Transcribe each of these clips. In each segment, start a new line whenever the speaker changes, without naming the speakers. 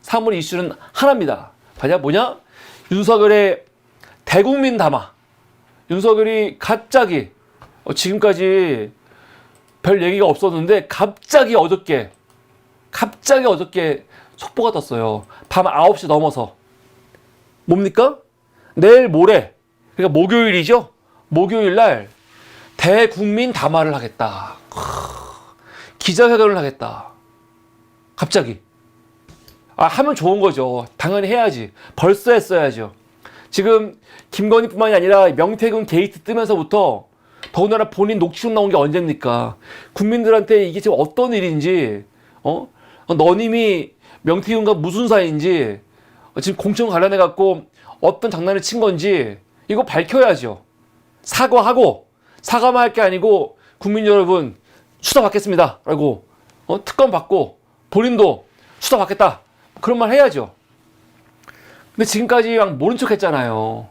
사물 이슈는 하나입니다. 뭐냐? 윤석열의 대국민 담화. 윤석열이 갑자기 지금까지 별 얘기가 없었는데 갑자기 어저께 속보가 떴어요. 밤 9시 넘어서. 뭡니까? 내일 모레, 그러니까 목요일이죠? 목요일 날 대국민 담화를 하겠다. 기자회견을 하겠다. 갑자기. 하면 좋은 거죠. 당연히 해야지. 벌써 했어야죠. 지금 김건희뿐만이 아니라 명태균 게이트 뜨면서부터 더군다나 본인 녹취록 나온 게 언제입니까? 국민들한테 이게 지금 어떤 일인지, 너님이 명태균과 무슨 사이인지, 지금 공천 관련해갖고 어떤 장난을 친 건지, 이거 밝혀야죠. 사과하고, 사과만 할 게 아니고, 국민 여러분, 수사받겠습니다. 라고, 특검 받고, 본인도 수사받겠다. 그런 말 해야죠. 근데 지금까지 막 모른 척 했잖아요.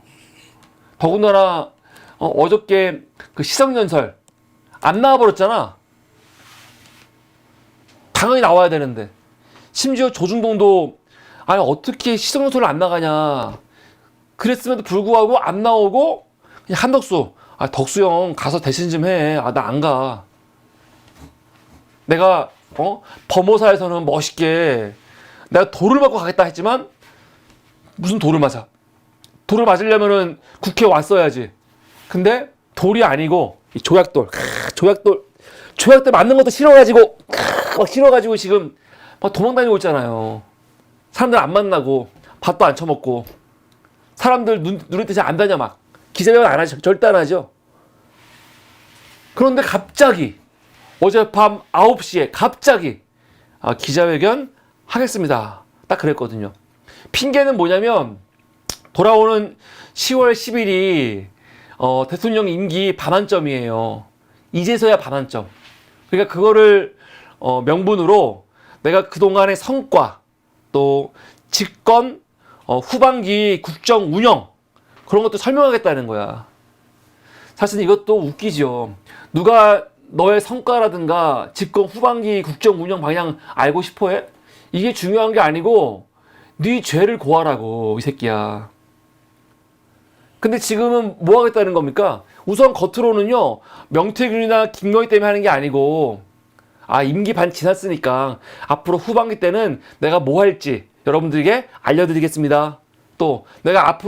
더군다나, 어저께 그 시성연설 안 나와버렸잖아. 당연히 나와야 되는데. 심지어 조중동도 아니 어떻게 시성연설을 안 나가냐. 그랬음에도 불구하고 안 나오고 그냥 한덕수 덕수 형 가서 대신 좀 해. 나 안 가. 내가 범호사에서는 멋있게 내가 돌을 맞고 가겠다 했지만 무슨 돌을 맞아. 돌을 맞으려면은 국회에 왔어야지. 근데 돌이 아니고 이 조약돌 맞는 것도 싫어가지고 막 싫어가지고 지금 막 도망다니고 있잖아요. 사람들 안 만나고 밥도 안 처먹고 사람들 눈에 띄지 안 다녀. 막 기자회견 안 하죠. 절대 안 하죠. 그런데 갑자기 어젯밤 9시에 갑자기 기자회견 하겠습니다. 딱 그랬거든요. 핑계는 뭐냐면 돌아오는 10월 10일이 대통령 임기 반환점이에요. 이제서야 반환점. 그러니까 그거를 명분으로 내가 그동안의 성과 또 집권 후반기 국정 운영 그런 것도 설명하겠다는 거야. 사실 이것도 웃기죠. 누가 너의 성과라든가 집권 후반기 국정 운영 방향 알고 싶어 해? 이게 중요한 게 아니고 네 죄를 고하라고 이 새끼야. 근데 지금은 뭐 하겠다는 겁니까? 우선 겉으로는요, 명태균이나 김건희 때문에 하는 게 아니고, 임기 반 지났으니까 앞으로 후반기 때는 내가 뭐 할지 여러분들에게 알려드리겠습니다. 또 내가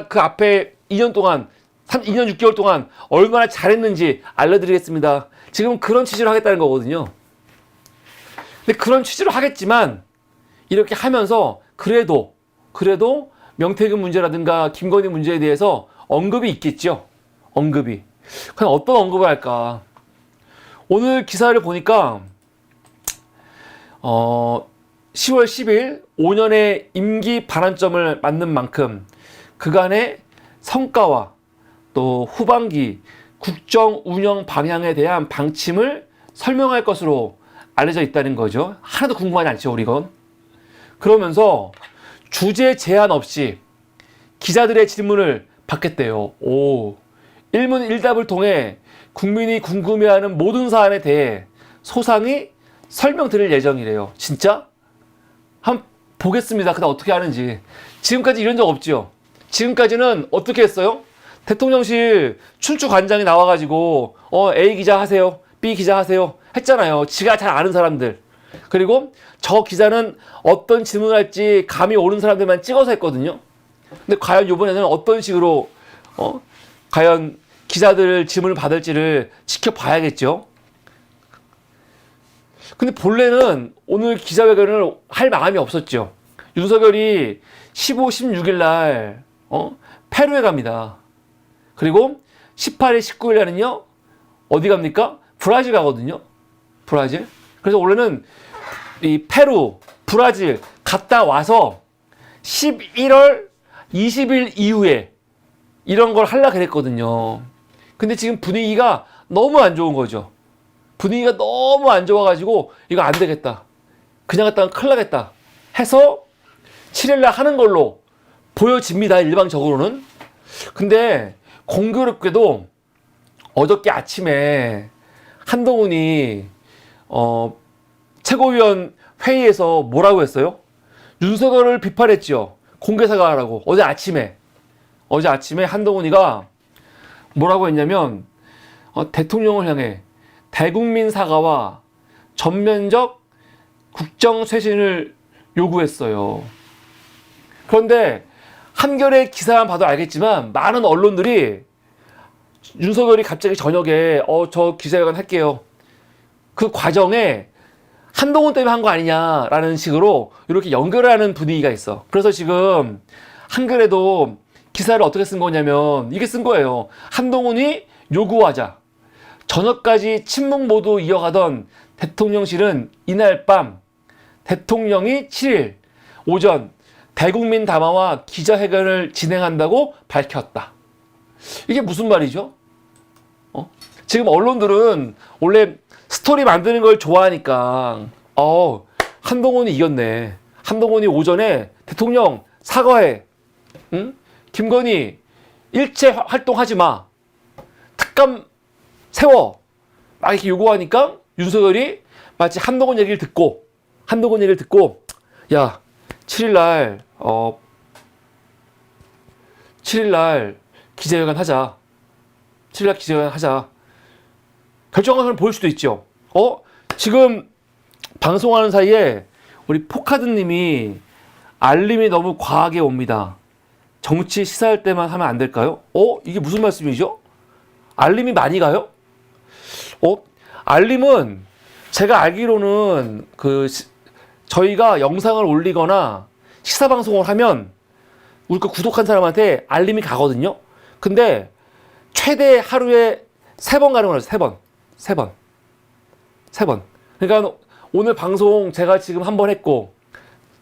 그 앞에 2년 동안 2년 6개월 동안 얼마나 잘했는지 알려드리겠습니다. 지금 그런 취지로 하겠다는 거거든요. 근데 그런 취지로 하겠지만 이렇게 하면서 그래도 명태균 문제라든가 김건희 문제에 대해서 언급이 있겠죠. 언급이. 그냥 어떤 언급을 할까? 오늘 기사를 보니까 10월 10일 5년의 임기 반환점을 맞는 만큼 그간의 성과와 또 후반기 국정 운영 방향에 대한 방침을 설명할 것으로 알려져 있다는 거죠. 하나도 궁금하지 않죠, 우리 건. 그러면서 주제 제한 없이 기자들의 질문을 받겠대요. 일문일답을 통해 국민이 궁금해하는 모든 사안에 대해 소상히 설명드릴 예정이래요. 진짜? 한번 보겠습니다. 그다음 어떻게 하는지. 지금까지 이런 적 없죠? 지금까지는 어떻게 했어요? 대통령실 춘추관장이 나와가지고 A 기자 하세요. B 기자 하세요. 했잖아요. 지가 잘 아는 사람들. 그리고 저 기자는 어떤 질문을 할지 감이 오는 사람들만 찍어서 했거든요. 근데 과연 이번에는 어떤 식으로 과연 기자들 질문을 받을지를 지켜봐야겠죠. 근데 본래는 오늘 기자회견을 할 마음이 없었죠. 윤석열이 15, 16일 날 페루에 갑니다. 그리고 18일, 19일 날은요 어디 갑니까? 브라질 가거든요. 브라질. 그래서 원래는 이 페루, 브라질 갔다 와서 11월 20일 이후에 이런 걸 하려고 그랬거든요. 근데 지금 분위기가 너무 안 좋은 거죠. 분위기가 너무 안 좋아가지고 이거 안 되겠다. 그냥 갔다가 큰일 나겠다 해서 7일날 하는 걸로 보여집니다. 일방적으로는. 근데 공교롭게도 어저께 아침에 한동훈이 최고위원 회의에서 뭐라고 했어요? 윤석열을 비판했죠. 공개 사과하라고. 어제 아침에 한동훈이가 뭐라고 했냐면 대통령을 향해 대국민 사과와 전면적 국정 쇄신을 요구했어요. 그런데 한겨레 기사만 봐도 알겠지만 많은 언론들이 윤석열이 갑자기 저녁에 저 기자회견 할게요. 그 과정에 한동훈 때문에 한 거 아니냐라는 식으로 이렇게 연결하는 분위기가 있어. 그래서 지금 한겨레도 기사를 어떻게 쓴 거냐면 이게 쓴 거예요. 한동훈이 요구하자. 저녁까지 침묵 모드 이어가던 대통령실은 이날 밤 대통령이 7일 오전 대국민 담화와 기자회견을 진행한다고 밝혔다. 이게 무슨 말이죠? 지금 언론들은 원래 스토리 만드는 걸 좋아하니까 한동훈이 이겼네. 한동훈이 오전에 대통령 사과해. 응? 김건희 일체 활동하지 마. 특감 세워. 막 이렇게 요구하니까 윤석열이 마치 한동훈 얘기를 듣고 야 7일날 7일날 기자회견 하자. 7일날 기자회견 하자. 결정을 보일 수도 있죠. 지금 방송하는 사이에 우리 포카드님이 알림이 너무 과하게 옵니다. 정치 시사할 때만 하면 안 될까요? 이게 무슨 말씀이죠? 알림이 많이 가요? 알림은 제가 알기로는 저희가 영상을 올리거나 시사 방송을 하면 우리 거 구독한 사람한테 알림이 가거든요. 근데 최대 하루에 3번 가는 거예요. 3번. 그러니까 오늘 방송 제가 지금 한 번 했고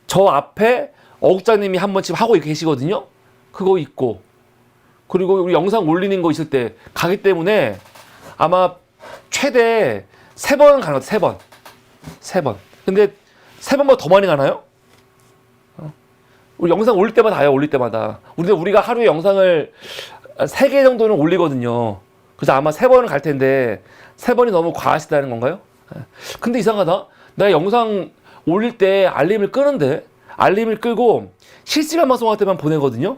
저 앞에 어국장님이 한 번 지금 하고 계시거든요. 그거 있고 그리고 우리 영상 올리는 거 있을 때 가기 때문에 아마 최대 3번은 가는 것 같아요. 3번. 근데 3번보다 더 많이 가나요? 우리 영상 올릴 때마다 가요. 올릴 때마다. 우리가 하루에 영상을 3개 정도는 올리거든요. 그래서 아마 3번은 갈 텐데 3번이 너무 과하시다는 건가요? 근데 이상하다. 내가 영상 올릴 때 알림을 끄는데 알림을 끄고 실시간 방송할 때만 보내거든요.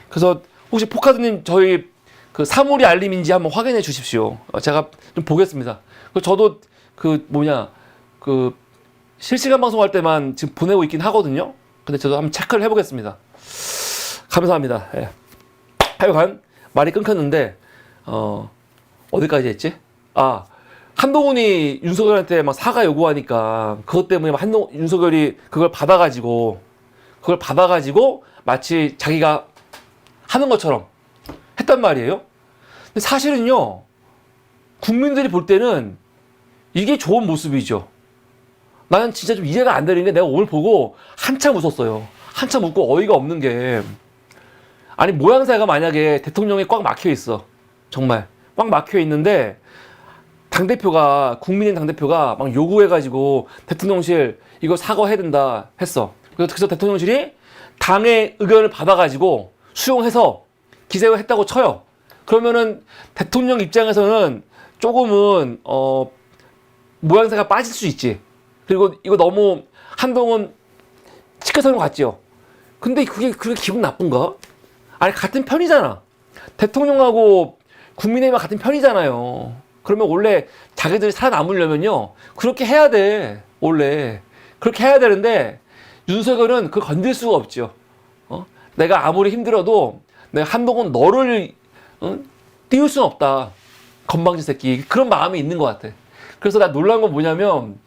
그래서 혹시 포카드님 저희 그 사물이 알림인지 한번 확인해 주십시오. 제가 좀 보겠습니다. 저도 실시간 방송할 때만 지금 보내고 있긴 하거든요. 근데 저도 한번 체크를 해보겠습니다. 감사합니다. 예. 하여간 말이 끊겼는데 어디까지 했지? 한동훈이 윤석열한테 막 사과 요구하니까 그것 때문에 윤석열이 그걸 받아가지고 마치 자기가 하는 것처럼 했단 말이에요. 근데 사실은요, 국민들이 볼 때는 이게 좋은 모습이죠. 나는 진짜 좀 이해가 안 되는 게 내가 오늘 보고 한참 웃었어요. 한참 웃고 어이가 없는 게 아니 모양새가 만약에 대통령이 꽉 막혀 있어. 정말 꽉 막혀 있는데 국민의힘 당대표가 막 요구해가지고 대통령실 이거 사과해야 된다 했어. 그래서 대통령실이 당의 의견을 받아가지고 수용해서 기재를 했다고 쳐요. 그러면은 대통령 입장에서는 조금은 모양새가 빠질 수 있지. 그리고 이거 너무 한동훈 시켜서는 것 같죠. 근데 그게 기분 나쁜가? 아니 같은 편이잖아. 대통령하고 국민의힘과 같은 편이잖아요. 그러면 원래 자기들이 살아남으려면요 그렇게 해야 돼. 원래 그렇게 해야 되는데 윤석열은 그걸 건들 수가 없죠. 내가 아무리 힘들어도 내가 한동훈 너를 띄울 수는 없다. 건방진 새끼. 그런 마음이 있는 것 같아. 그래서 나 놀란 건 뭐냐면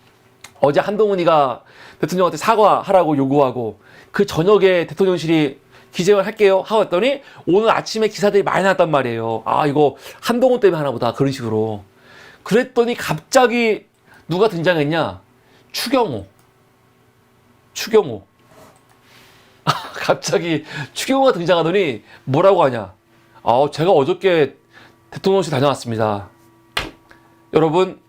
어제 한동훈이가 대통령한테 사과하라고 요구하고 그 저녁에 대통령실이 기재회견 할게요 하고 했더니 오늘 아침에 기사들이 많이 났단 말이에요. 이거 한동훈 때문에 하나 보다. 그런 식으로. 그랬더니 갑자기 누가 등장했냐? 추경호. 갑자기 추경호가 등장하더니 뭐라고 하냐? 제가 어저께 대통령실 다녀왔습니다. 여러분,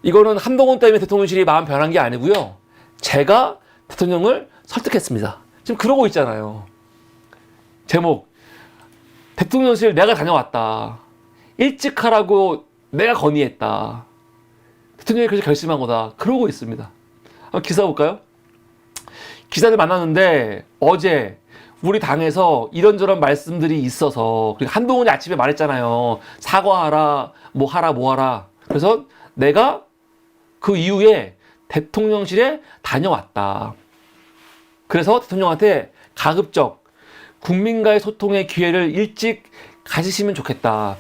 이거는 한동훈 때문에 대통령실이 마음 변한 게 아니고요. 제가 대통령을 설득했습니다. 지금 그러고 있잖아요. 제목, 대통령실 내가 다녀왔다. 일찍 하라고 내가 건의했다. 대통령이 그래서 결심한 거다. 그러고 있습니다. 한번 기사 볼까요? 기자들 만났는데 어제 우리 당에서 이런저런 말씀들이 있어서 그리고 한동훈이 아침에 말했잖아요. 사과하라, 뭐 하라, 뭐 하라. 그래서 내가 그 이후에 대통령실에 다녀왔다. 그래서 대통령한테 가급적 국민과의 소통의 기회를 일찍 가지시면 좋겠다.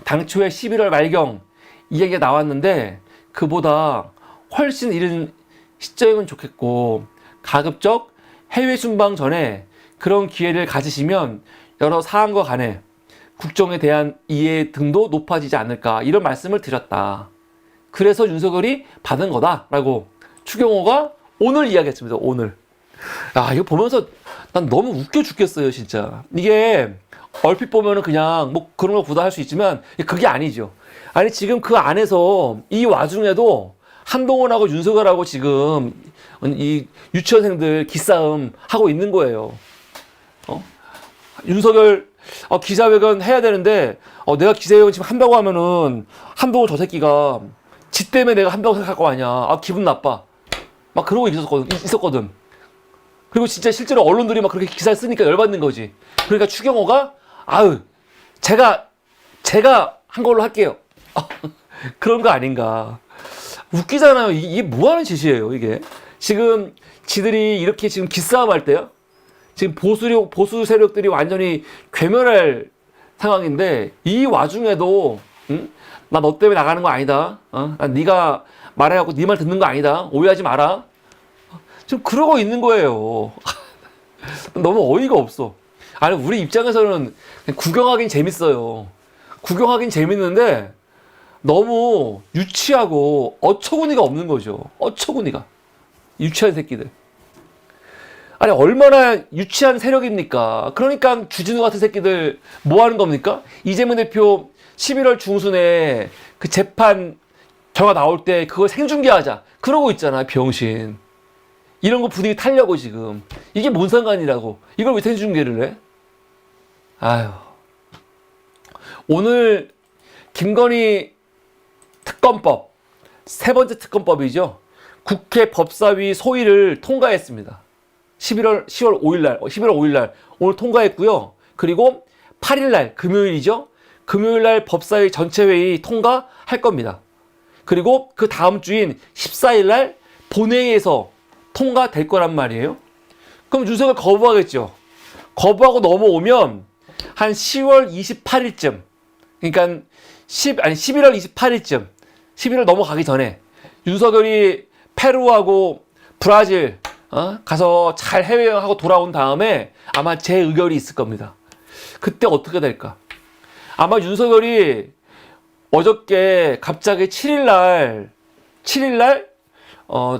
당초에 11월 말경 이 얘기가 나왔는데 그보다 훨씬 이른 시점이면 좋겠고 가급적 해외 순방 전에 그런 기회를 가지시면 여러 사안과 간에 국정에 대한 이해 등도 높아지지 않을까 이런 말씀을 드렸다. 그래서 윤석열이 받은 거다라고 추경호가 오늘 이야기했습니다. 오늘. 이거 보면서 난 너무 웃겨 죽겠어요, 진짜. 이게 얼핏 보면은 그냥 뭐 그런 걸 보다 할 수 있지만 그게 아니죠. 아니 지금 그 안에서 이 와중에도 한동훈하고 윤석열하고 지금 이 유치원생들 기싸움 하고 있는 거예요. 윤석열 기자회견 해야 되는데 내가 기자회견 지금 한다고 하면은 한동훈 저 새끼가 지 때문에 내가 한다고 생각할 거 아니야. 기분 나빠. 막 그러고 있었거든. 그리고 진짜 실제로 언론들이 막 그렇게 기사를 쓰니까 열받는 거지. 그러니까 추경호가 제가 한 걸로 할게요. 그런 거 아닌가. 웃기잖아요. 이게 뭐 하는 짓이에요, 이게. 지금 지들이 이렇게 지금 기싸움 할 때요. 지금 보수 세력들이 완전히 괴멸할 상황인데 이 와중에도 나 너 때문에 나가는 거 아니다. 난 네가 말해갖고 네 말 듣는 거 아니다. 오해하지 마라. 지금 그러고 있는 거예요. 너무 어이가 없어. 아니 우리 입장에서는 구경하긴 재밌어요. 구경하긴 재밌는데 너무 유치하고 어처구니가 없는 거죠. 어처구니가. 유치한 새끼들. 아니 얼마나 유치한 세력입니까? 그러니까 주진우 같은 새끼들 뭐 하는 겁니까? 이재명 대표 11월 중순에 그 재판 결과 나올 때 그걸 생중계하자. 그러고 있잖아, 병신. 이런 거 분위기 타려고 지금. 이게 뭔 상관이라고. 이걸 왜 생중계를 해? 아유. 오늘 김건희 특검법, 세 번째 특검법이죠. 국회 법사위 소위를 통과했습니다. 10월 5일 날 오늘 통과했고요. 그리고 8일 날 금요일이죠. 금요일 날 법사위 전체 회의 통과할 겁니다. 그리고 그 다음 주인 14일 날 본회의에서 통과될 거란 말이에요. 그럼 윤석열 거부하겠죠. 거부하고 넘어오면 한 10월 28일쯤, 그러니까 11월 28일쯤, 11월 넘어가기 전에 윤석열이 페루하고 브라질 가서 잘 해외여행하고 돌아온 다음에 아마 재의결이 있을 겁니다. 그때 어떻게 될까? 아마 윤석열이 어저께 갑자기 7일날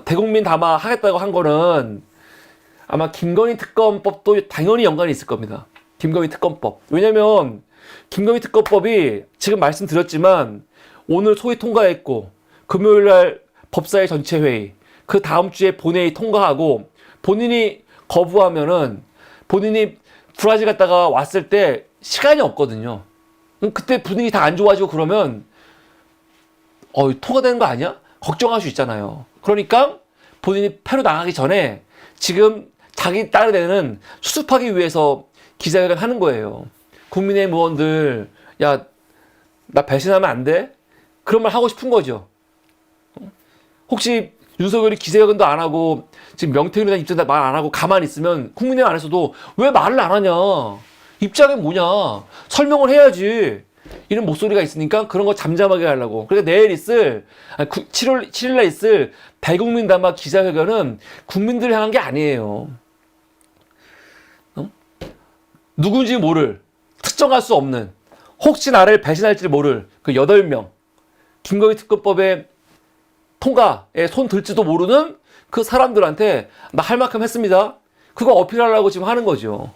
대국민 담화 하겠다고 한 거는 아마 김건희 특검법도 당연히 연관이 있을 겁니다. 김건희 특검법. 왜냐면 김건희 특검법이 지금 말씀드렸지만 오늘 소위 통과했고 금요일날 법사위 전체 회의, 그 다음 주에 본회의 통과하고 본인이 거부하면은 본인이 브라질 갔다가 왔을 때 시간이 없거든요. 그때 분위기 다 안 좋아지고 그러면 통과되는 거 아니야? 걱정할 수 있잖아요. 그러니까 본인이 페루 나가기 전에 지금 자기 딸에는 수습하기 위해서 기자회견 하는 거예요. 국민의힘 의원들, 야, 나 배신하면 안 돼? 그런 말 하고 싶은 거죠. 혹시 윤석열이 기자회견도 안 하고 지금 명태균이나 입장 말 안 하고 가만히 있으면 국민의힘 안에서도 왜 말을 안 하냐? 입장이 뭐냐? 설명을 해야지. 이런 목소리가 있으니까 그런 거 잠잠하게 하려고. 그러니까 내일 7일날 있을 대국민 담화 기자회견은 국민들을 향한 게 아니에요. 누군지 모를, 특정할 수 없는, 혹시 나를 배신할지 모를 그 8명, 김건희 특검법의 통과에 손 들지도 모르는 그 사람들한테 나 할 만큼 했습니다. 그거 어필하려고 지금 하는 거죠.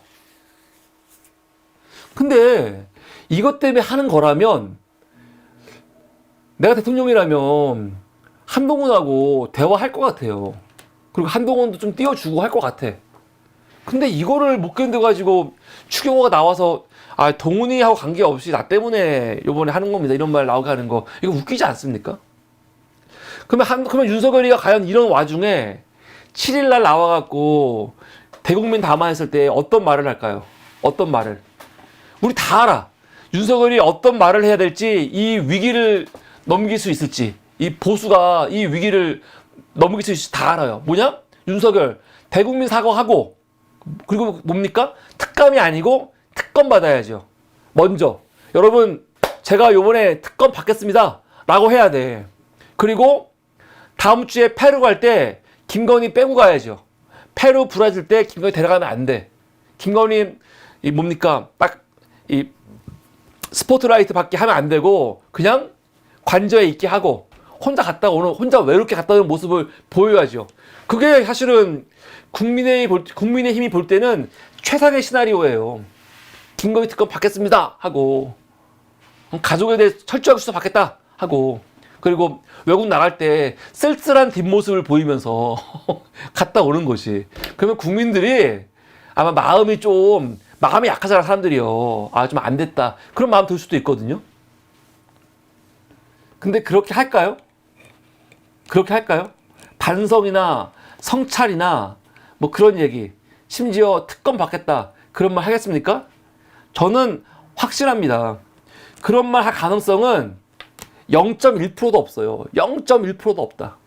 근데 이것 때문에 하는 거라면 내가 대통령이라면 한동훈하고 대화할 것 같아요. 그리고 한동훈도 좀 띄워주고 할 것 같아. 근데 이거를 못 견뎌가지고 추경호가 나와서 동훈이하고 관계없이 나 때문에 요번에 하는 겁니다. 이런 말 나오게 하는 거. 이거 웃기지 않습니까? 그러면 윤석열이가 과연 이런 와중에 7일 날 나와갖고 대국민 담화했을 때 어떤 말을 할까요? 어떤 말을? 우리 다 알아. 윤석열이 어떤 말을 해야 될지, 이 위기를 넘길 수 있을지, 이 보수가 이 위기를 넘길 수 있을지 다 알아요. 뭐냐? 윤석열 대국민 사과하고, 그리고 뭡니까? 특감이 아니고 특검 받아야죠. 먼저 여러분 제가 요번에 특검 받겠습니다 라고 해야 돼. 그리고 다음 주에 페루 갈 때 김건희 빼고 가야죠. 페루 브라질 때 김건희 데려가면 안 돼. 김건희 이 뭡니까? 딱 이 스포트라이트 받게 하면 안 되고 그냥 관저에 있게 하고 혼자 갔다 오는, 혼자 외롭게 갔다 오는 모습을 보여야죠. 그게 사실은 국민의힘이 볼 때는 최상의 시나리오예요. 김건희 특검 받겠습니다 하고, 가족에 대해 철저하게 수사받겠다 하고, 그리고 외국 나갈 때 쓸쓸한 뒷모습을 보이면서 갔다 오는 것이. 그러면 국민들이 아마 마음이 약하잖아, 사람들이요. 아, 좀 안 됐다. 그런 마음 들 수도 있거든요. 근데 그렇게 할까요? 그렇게 할까요? 반성이나 성찰이나 뭐 그런 얘기, 심지어 특검 받겠다, 그런 말 하겠습니까? 저는 확신합니다. 그런 말 할 가능성은 0.1%도 없어요. 0.1%도 없다.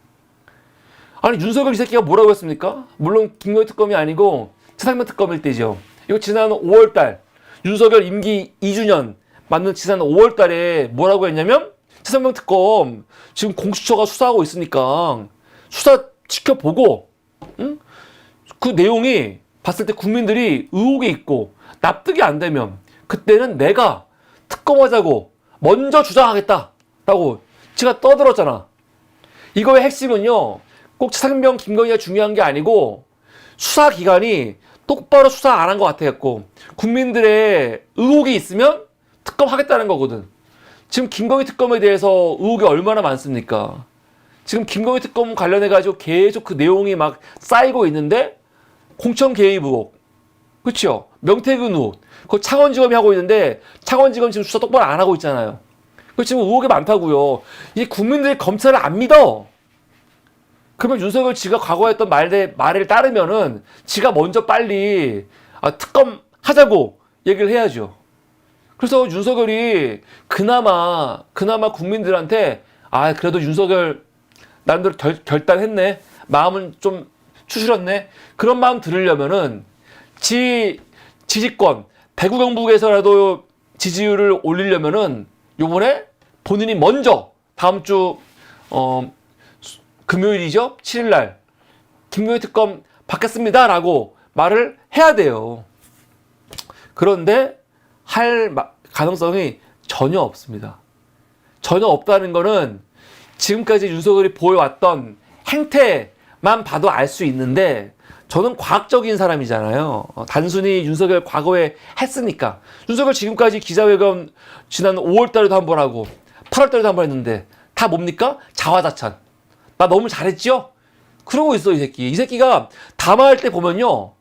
아니, 윤석열 이 새끼가 뭐라고 했습니까? 물론 김건희 특검이 아니고 최상병 특검일 때죠. 이거 지난 5월달 윤석열 임기 2주년 맞는 지난 5월달에 뭐라고 했냐면, 최상병 특검 지금 공수처가 수사하고 있으니까 수사 지켜보고, 응? 그 내용이 봤을 때 국민들이 의혹이 있고 납득이 안 되면 그때는 내가 특검하자고 먼저 주장하겠다라고 제가 떠들었잖아. 이거의 핵심은요, 꼭 최상병 김건희가 중요한 게 아니고 수사기관이 똑바로 수사 안 한 것 같아갖고 국민들의 의혹이 있으면 특검하겠다는 거거든. 지금 김건희 특검에 대해서 의혹이 얼마나 많습니까? 지금 김건희 특검 관련해가지고 계속 그 내용이 막 쌓이고 있는데, 공천 개입 의혹, 그렇죠? 명태균 의혹, 그 창원지검이 하고 있는데 창원지검 지금 수사 똑바로 안 하고 있잖아요. 그 지금 의혹이 많다고요. 이제 국민들이 검찰을 안 믿어. 그러면 윤석열 지가 과거에 했던 말을 따르면은 지가 먼저 빨리 특검 하자고 얘기를 해야죠. 그래서 윤석열이 그나마 국민들한테 그래도 윤석열 나름대로 결단했네, 마음은 좀 추스렸네, 그런 마음 들으려면은 지지권 대구 경북에서라도 지지율을 올리려면은 요번에 본인이 먼저 다음 주 금요일이죠, 7일날 김건희 특검 받겠습니다 라고 말을 해야 돼요. 그런데 할 가능성이 전혀 없습니다. 전혀 없다는 거는 지금까지 윤석열이 보여왔던 행태만 봐도 알 수 있는데, 저는 과학적인 사람이잖아요. 단순히 윤석열 과거에 했으니까. 윤석열 지금까지 기자회견 지난 5월달에도 한 번 하고 8월달에도 한 번 했는데 다 뭡니까? 자화자찬. 나 너무 잘했죠? 그러고 있어, 이 새끼. 이 새끼가 담화할 때 보면요,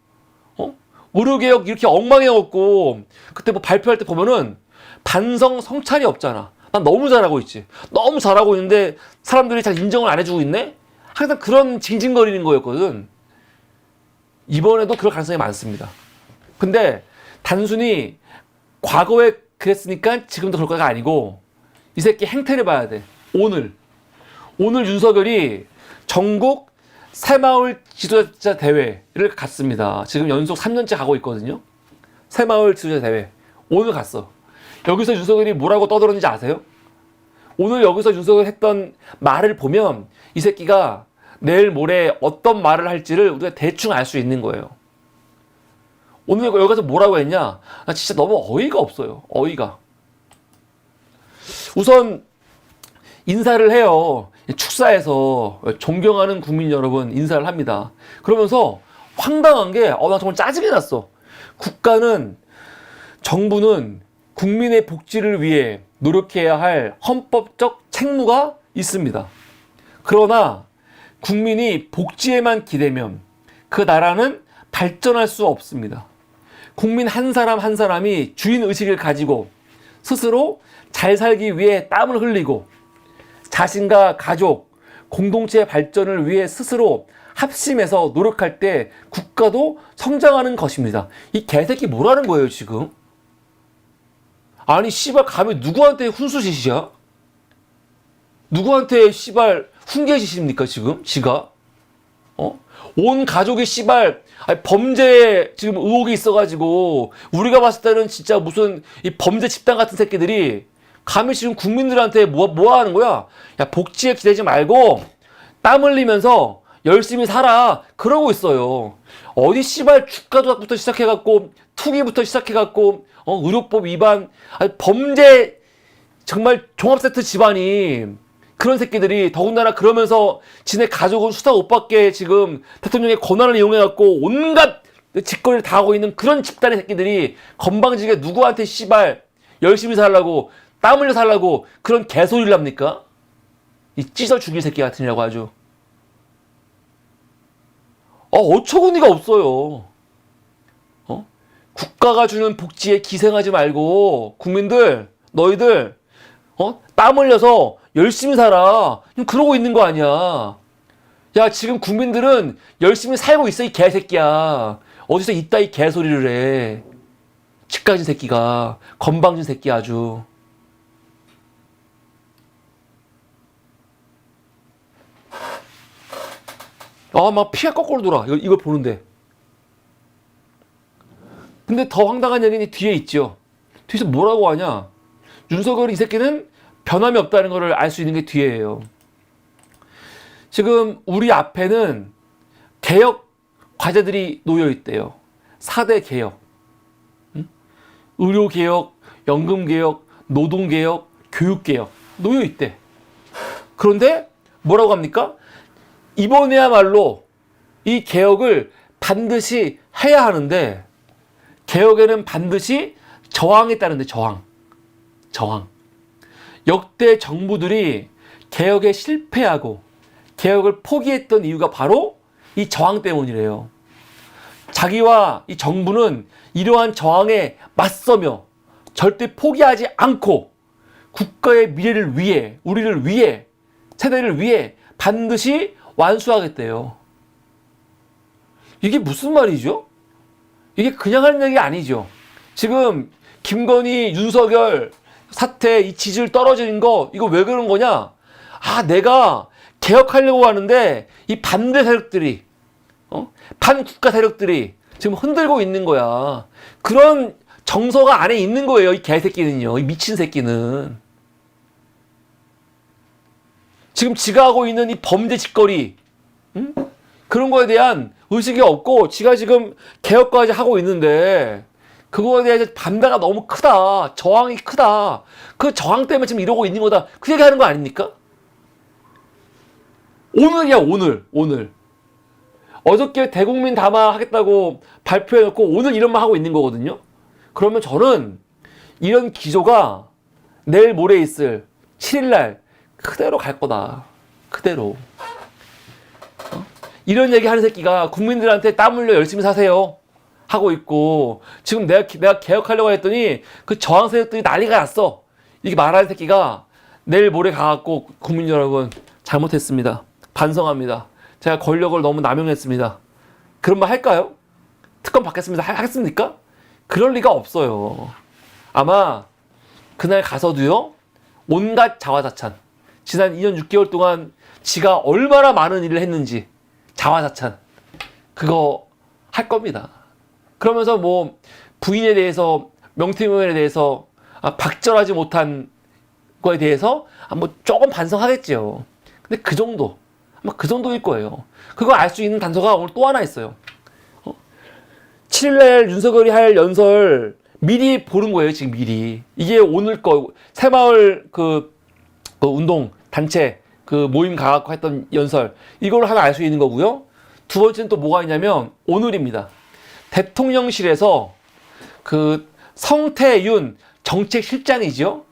의료개혁 이렇게 엉망해갖고 그때 뭐 발표할 때 보면은 반성 성찰이 없잖아. 난 너무 잘하고 있지. 너무 잘하고 있는데 사람들이 잘 인정을 안 해주고 있네? 항상 그런 징징거리는 거였거든. 이번에도 그럴 가능성이 많습니다. 근데 단순히 과거에 그랬으니까 지금도 그럴 거가 아니고, 이 새끼 행태를 봐야 돼. 오늘 윤석열이 전국 새마을 지도자 대회를 갔습니다. 지금 연속 3년째 가고 있거든요. 새마을 지도자 대회 오늘 갔어. 여기서 윤석열이 뭐라고 떠들었는지 아세요? 오늘 여기서 윤석열이 했던 말을 보면 이 새끼가 내일 모레 어떤 말을 할지를 우리가 대충 알 수 있는 거예요. 오늘 여기 가서 뭐라고 했냐? 나 진짜 너무 어이가 없어요. 어이가. 우선 인사를 해요. 축사에서 존경하는 국민 여러분 인사를 합니다. 그러면서 황당한 게 나 정말 짜증이 났어. 정부는 국민의 복지를 위해 노력해야 할 헌법적 책무가 있습니다. 그러나 국민이 복지에만 기대면 그 나라는 발전할 수 없습니다. 국민 한 사람 한 사람이 주인의식을 가지고 스스로 잘 살기 위해 땀을 흘리고 자신과 가족, 공동체 발전을 위해 스스로 합심해서 노력할 때 국가도 성장하는 것입니다. 이 개새끼 뭐라는 거예요 지금? 아니 씨발 감히 누구한테 훈수짓이야? 누구한테 씨발 훈계짓입니까 지금? 지가? 온 가족이 씨발 범죄 지금 의혹이 있어가지고 우리가 봤을 때는 진짜 무슨 이 범죄 집단 같은 새끼들이 감히 지금 국민들한테 뭐 하는 거야? 야 복지에 기대지 말고 땀 흘리면서 열심히 살아 그러고 있어요. 어디 씨발 주가 조작부터 시작해갖고 투기부터 시작해갖고 의료법 위반 범죄 정말 종합세트 집안이 그런 새끼들이 더군다나 그러면서 지네 가족은 수사 못 받게 지금 대통령의 권한을 이용해갖고 온갖 짓거리를 다 하고 있는 그런 집단의 새끼들이 건방지게 누구한테 씨발 열심히 살라고 땀 흘려 살라고 그런 개소리를 합니까? 이 찢어 죽일 새끼 같으니라고 아주. 어처구니가 없어요. 국가가 주는 복지에 기생하지 말고 국민들 너희들 땀 흘려서 열심히 살아. 그러고 있는 거 아니야. 야 지금 국민들은 열심히 살고 있어 이 개새끼야. 어디서 이따위 개소리를 해. 치까진 새끼가 건방진 새끼 아주. 막 피가 거꾸로 돌아. 이걸 보는데. 근데 더 황당한 얘기는 뒤에 있죠. 뒤에서 뭐라고 하냐. 윤석열 이 새끼는 변함이 없다는 것을 알 수 있는 게 뒤에예요. 지금 우리 앞에는 개혁 과제들이 놓여 있대요. 4대 개혁. 의료개혁, 연금개혁, 노동개혁, 교육개혁 놓여 있대. 그런데 뭐라고 합니까? 이번에야말로 이 개혁을 반드시 해야 하는데 개혁에는 반드시 저항이 따른대. 저항. 역대 정부들이 개혁에 실패하고 개혁을 포기했던 이유가 바로 이 저항 때문이래요. 자기와 이 정부는 이러한 저항에 맞서며 절대 포기하지 않고 국가의 미래를 위해, 우리를 위해, 세대를 위해 반드시 완수하겠대요. 이게 무슨 말이죠? 이게 그냥 하는 얘기 아니죠. 지금 김건희, 윤석열 사태 이 지지율 떨어지는 거 이거 왜 그런 거냐? 내가 개혁하려고 하는데 이 반대 세력들이 반국가 세력들이 지금 흔들고 있는 거야. 그런 정서가 안에 있는 거예요. 이 개새끼는요. 이 미친 새끼는. 지금 지가 하고 있는 이 범죄 짓거리 그런 거에 대한 의식이 없고 지가 지금 개혁까지 하고 있는데 그거에 대한 반대가 너무 크다. 저항이 크다. 그 저항 때문에 지금 이러고 있는 거다. 그 얘기 하는 거 아닙니까? 오늘이야 오늘. 어저께 대국민 담화 하겠다고 발표해놓고 오늘 이런 말 하고 있는 거거든요. 그러면 저는 이런 기조가 내일 모레 있을 7일날 그대로 갈 거다. 그대로. 이런 얘기 하는 새끼가 국민들한테 땀 흘려 열심히 사세요 하고 있고 지금 내가 개혁하려고 했더니 그 저항 세력들이 난리가 났어. 이렇게 말하는 새끼가 내일 모레 가갖고 국민 여러분 잘못했습니다. 반성합니다. 제가 권력을 너무 남용했습니다. 그런 말 할까요? 특검 받겠습니다. 하겠습니까? 그럴 리가 없어요. 아마 그날 가서도요. 온갖 자화자찬. 지난 2년 6개월 동안 지가 얼마나 많은 일을 했는지 자화자찬. 그거 할 겁니다. 그러면서 뭐 부인에 대해서 명태균에 대해서 박절하지 못한 거에 대해서 뭐 조금 반성하겠지요. 근데 그 정도. 아마 그 정도일 거예요. 그거 알 수 있는 단서가 오늘 또 하나 있어요. 7일날 윤석열이 할 연설 미리 보는 거예요. 지금 미리. 이게 오늘 거 새마을 그 운동 단체 그 모임 가갖고 했던 연설 이걸 하나 알 수 있는 거고요. 두 번째는 또 뭐가 있냐면 오늘입니다. 대통령실에서 그 성태윤 정책실장이죠.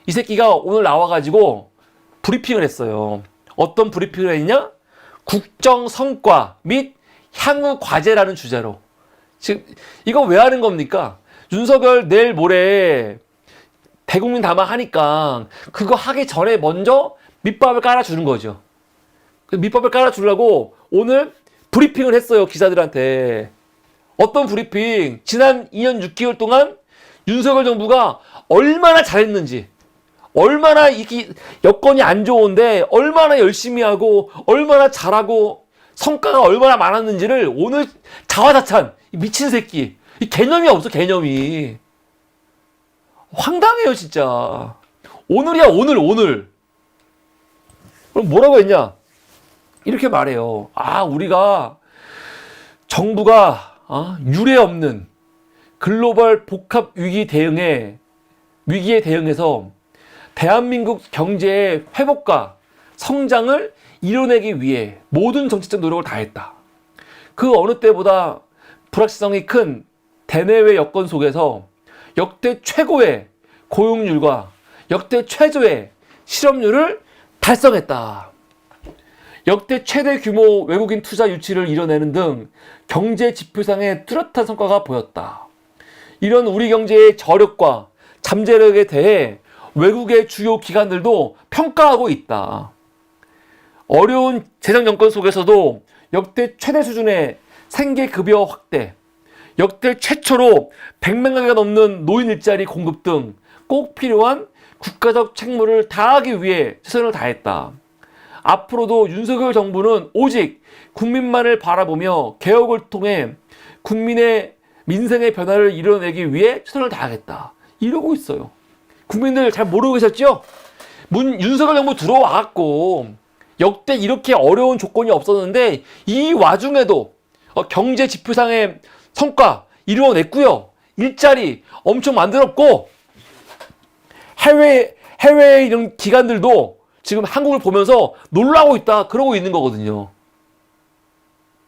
이 새끼가 오늘 나와가지고 브리핑을 했어요. 어떤 브리핑을 했냐? 국정 성과 및 향후 과제라는 주제로. 지금 이거 왜 하는 겁니까? 윤석열 내일 모레 대국민 담화 하니까 그거 하기 전에 먼저 밑밥을 깔아주는 거죠. 밑밥을 깔아주려고 오늘 브리핑을 했어요, 기자들한테. 어떤 브리핑? 지난 2년 6개월 동안 윤석열 정부가 얼마나 잘했는지, 얼마나 이게 여건이 안 좋은데 얼마나 열심히 하고 얼마나 잘하고 성과가 얼마나 많았는지를 오늘 자화자찬, 미친 새끼, 이 개념이 없어, 개념이. 황당해요, 진짜. 오늘이야, 오늘. 그럼 뭐라고 했냐? 이렇게 말해요. 우리가 정부가 유례 없는 글로벌 복합 위기에 대응해서 대한민국 경제의 회복과 성장을 이뤄내기 위해 모든 정치적 노력을 다했다. 그 어느 때보다 불확실성이 큰 대내외 여건 속에서 역대 최고의 고용률과 역대 최저의 실업률을 달성했다. 역대 최대 규모 외국인 투자 유치를 이뤄내는 등 경제 지표상의 뚜렷한 성과가 보였다. 이런 우리 경제의 저력과 잠재력에 대해 외국의 주요 기관들도 평가하고 있다. 어려운 재정 정권 속에서도 역대 최대 수준의 생계급여 확대, 역대 최초로 100만 개가 넘는 노인 일자리 공급 등 꼭 필요한 국가적 책무를 다하기 위해 최선을 다했다. 앞으로도 윤석열 정부는 오직 국민만을 바라보며 개혁을 통해 국민의 민생의 변화를 이뤄내기 위해 최선을 다하겠다. 이러고 있어요. 국민들 잘 모르고 계셨죠? 윤석열 정부 들어와갖고 역대 이렇게 어려운 조건이 없었는데 이 와중에도 경제 지표상의 성과 이루어냈고요. 일자리 엄청 만들었고 해외 이런 기관들도 지금 한국을 보면서 놀라고 있다. 그러고 있는 거거든요.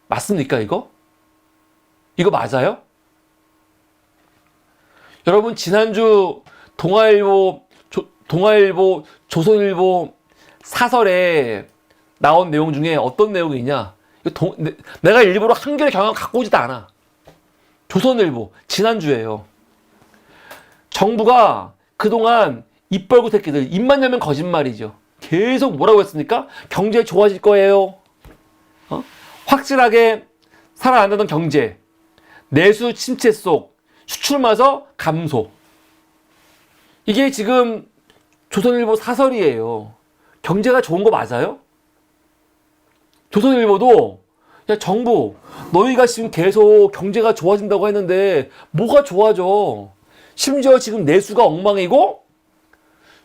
맞습니까, 이거? 이거 맞아요? 여러분, 지난주 동아일보, 조선일보 사설에 나온 내용 중에 어떤 내용이냐? 내가 일부러 한겨레 경향 갖고 오지도 않아. 조선일보, 지난주에요. 정부가 그동안 입 벌고 새끼들, 입만 열면 거짓말이죠. 계속 뭐라고 했습니까? 경제 좋아질 거예요. 확실하게 살아난다던 경제, 내수 침체 속 수출마저 감소. 이게 지금 조선일보 사설이에요. 경제가 좋은 거 맞아요? 조선일보도 야 정부 너희가 지금 계속 경제가 좋아진다고 했는데 뭐가 좋아져? 심지어 지금 내수가 엉망이고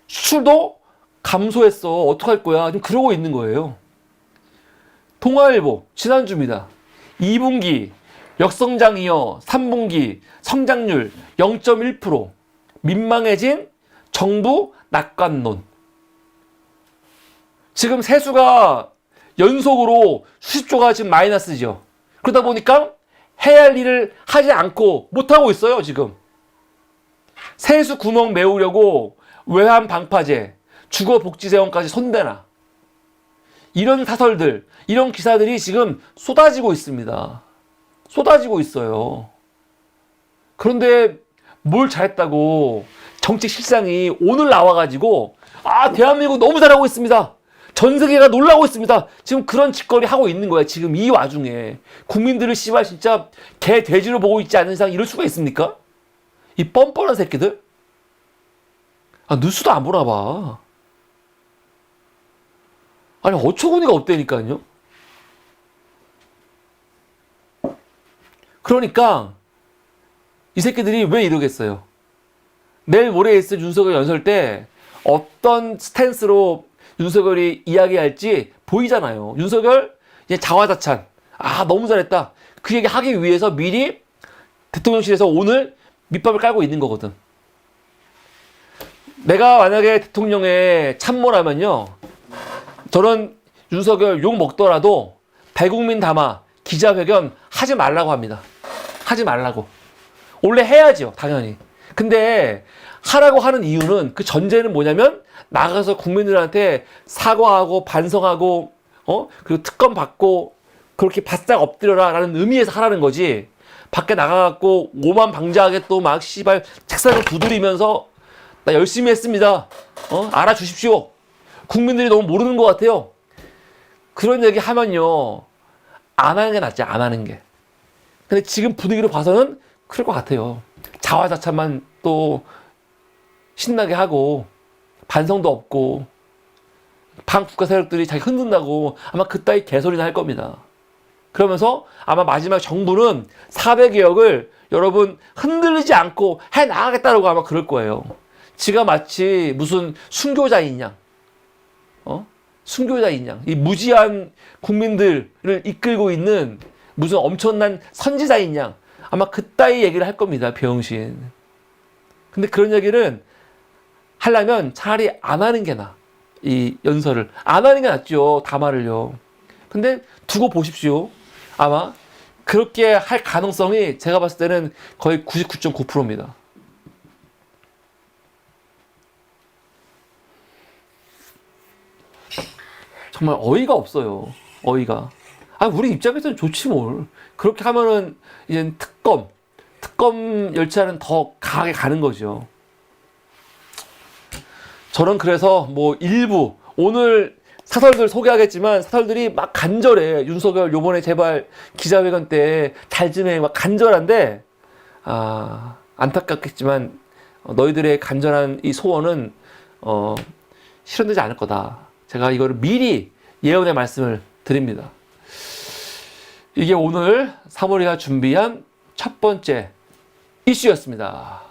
수출도 감소했어. 어떡할 거야? 좀 그러고 있는 거예요. 동아일보 지난주입니다. 2분기 역성장 이어 3분기 성장률 0.1%, 민망해진 정부 낙관론. 지금 세수가 연속으로 수십 조가 지금 마이너스죠. 그러다 보니까 해야 할 일을 하지 않고 못하고 있어요, 지금. 세수 구멍 메우려고 외환 방파제, 주거복지재원까지 손대나. 이런 사설들, 이런 기사들이 지금 쏟아지고 있습니다. 쏟아지고 있어요. 그런데 뭘 잘했다고 정책 실상이 오늘 나와가지고 대한민국 너무 잘하고 있습니다. 전 세계가 놀라고 있습니다. 지금 그런 짓거리 하고 있는 거야. 지금 이 와중에 국민들을 씨발 진짜 개 돼지로 보고 있지 않는 이상 이럴 수가 있습니까? 이 뻔뻔한 새끼들. 뉴스도 안 보나 봐. 아니 어처구니가 없다니까요. 그러니까 이 새끼들이 왜 이러겠어요. 내일 모레 있을 윤석열 연설 때 어떤 스탠스로 윤석열이 이야기할지 보이잖아요. 윤석열 이제 자화자찬. 너무 잘했다. 그 얘기 하기 위해서 미리 대통령실에서 오늘 밑밥을 깔고 있는 거거든. 내가 만약에 대통령에 참모라면요. 저는 윤석열 욕 먹더라도 대국민 담아 기자회견 하지 말라고 합니다. 하지 말라고. 원래 해야죠, 당연히. 근데 하라고 하는 이유는 그 전제는 뭐냐면 나가서 국민들한테 사과하고 반성하고 그리고 특검 받고 그렇게 바싹 엎드려라 라는 의미에서 하라는 거지. 밖에 나가갖고 오만 방자하게 또 막 씨발 책상을 두드리면서 나 열심히 했습니다. 알아주십시오. 국민들이 너무 모르는 것 같아요. 그런 얘기 하면요. 안 하는 게 낫지, 안 하는 게. 근데 지금 분위기로 봐서는 그럴 것 같아요. 자화자찬만 또 신나게 하고 반성도 없고 반국가 세력들이 자기 흔든다고 아마 그따위 개소리나 할 겁니다. 그러면서 아마 마지막 정부는 400여억을 여러분 흔들리지 않고 해나가겠다라고 아마 그럴 거예요. 지가 마치 무슨 순교자인 양, 순교자인 양, 이 무지한 국민들을 이끌고 있는 무슨 엄청난 선지자인 양, 아마 그따위 얘기를 할 겁니다. 병신. 근데 그런 얘기를 하려면 차라리 안 하는 게 나아. 이 연설을 안 하는 게 낫죠. 담화를요. 근데 두고 보십시오. 아마 그렇게 할 가능성이 제가 봤을 때는 거의 99.9%입니다. 정말 어이가 없어요. 어이가. 우리 입장에서는 좋지 뭘. 그렇게 하면은 이제 특검 열차는 더 강하게 가는 거죠. 저는 그래서 뭐 일부 오늘 사설들 소개하겠지만 사설들이 막 간절해. 윤석열 요번에 제발 기자회견 때 잘 좀 해. 막 간절한데 안타깝겠지만 너희들의 간절한 이 소원은 실현되지 않을 거다. 제가 이거를 미리 예언의 말씀을 드립니다. 이게 오늘 사모리가 준비한 첫 번째 이슈였습니다.